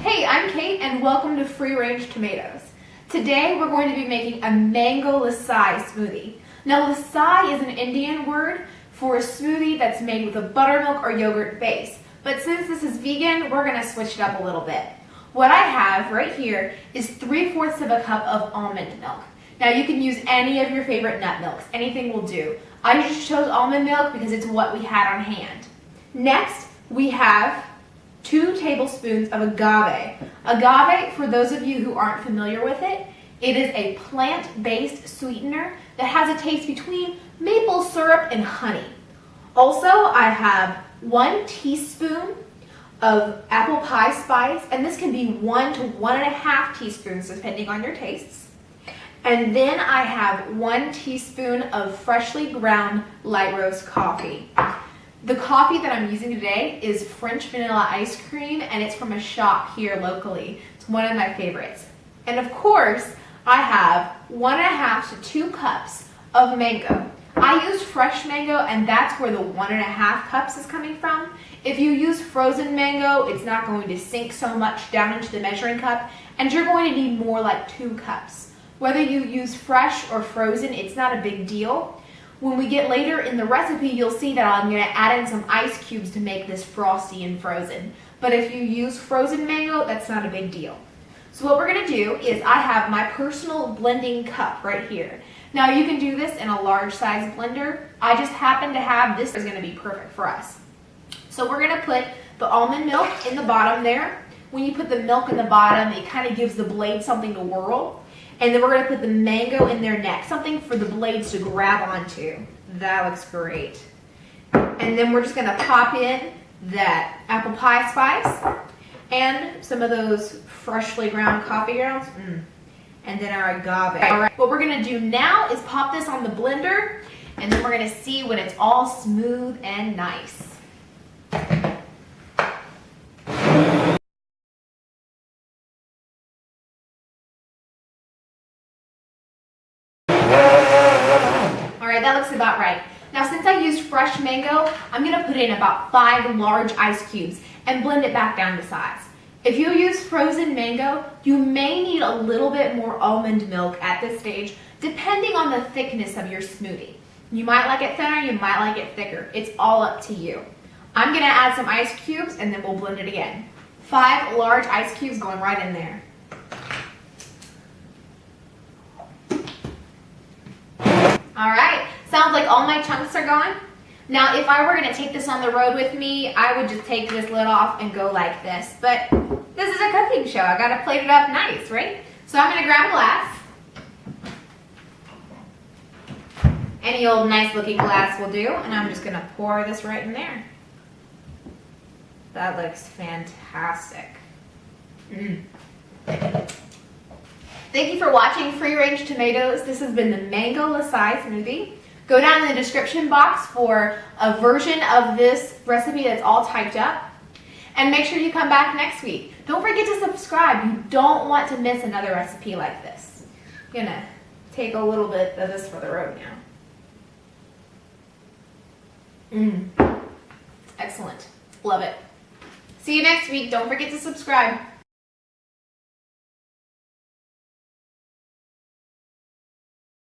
Hey, I'm Kate and welcome to Free Range Tomatoes. Today we're going to be making a mango lasai smoothie. Now lasai is an Indian word for a smoothie that's made with a buttermilk or yogurt base. But since this is vegan, we're going to switch it up a little bit. What I have right here is 3/4 of a cup of almond milk. Now you can use any of your favorite nut milks, anything will do. I just chose almond milk because it's what we had on hand. Next, we have 2 tablespoons of agave. Agave, for those of you who aren't familiar with it, it is a plant-based sweetener that has a taste between maple syrup and honey. Also, I have 1 teaspoon of apple pie spice, and this can be 1 to 1.5 teaspoons depending on your tastes. And then I have 1 teaspoon of freshly ground light roast coffee. The coffee that I'm using today is French vanilla ice cream, and it's from a shop here locally. It's one of my favorites. And of course, I have 1.5 to 2 cups of mango. I used fresh mango, and that's where the 1.5 cups is coming from. If you use frozen mango, it's not going to sink so much down into the measuring cup, and you're going to need more like 2 cups. Whether you use fresh or frozen, it's not a big deal. When we get later in the recipe, you'll see that I'm going to add in some ice cubes to make this frosty and frozen. But if you use frozen mango, that's not a big deal. So what we're going to do is I have my personal blending cup right here. Now you can do this in a large size blender. I just happen to have this is going to be perfect for us. So we're going to put the almond milk in the bottom there. When you put the milk in the bottom, it kind of gives the blade something to whirl. And then we're going to put the mango in there next, something for the blades to grab onto. That looks great. And then we're just going to pop in that apple pie spice and some of those freshly ground coffee grounds. And then our agave. All right, what we're going to do now is pop this on the blender, and then we're going to see when it's all smooth and nice. Alright, that looks about right. Now since I used fresh mango, I'm going to put in about 5 large ice cubes and blend it back down to size. If you use frozen mango, you may need a little bit more almond milk at this stage, depending on the thickness of your smoothie. You might like it thinner, you might like it thicker. It's all up to you. I'm going to add some ice cubes and then we'll blend it again. 5 large ice cubes going right in there. Alright, sounds like all my chunks are gone. Now if I were going to take this on the road with me, I would just take this lid off and go like this. But this is a cooking show, I got to plate it up nice, right? So I'm going to grab a glass. Any old nice looking glass will do, and I'm just going to pour this right in there. That looks fantastic. Thank you for watching Free Range Tomatoes. This has been the Mango Lasai Smoothie. Go down in the description box for a version of this recipe that's all typed up. And make sure you come back next week. Don't forget to subscribe. You don't want to miss another recipe like this. I'm gonna take a little bit of this for the road now. Excellent. Love it. See you next week. Don't forget to subscribe.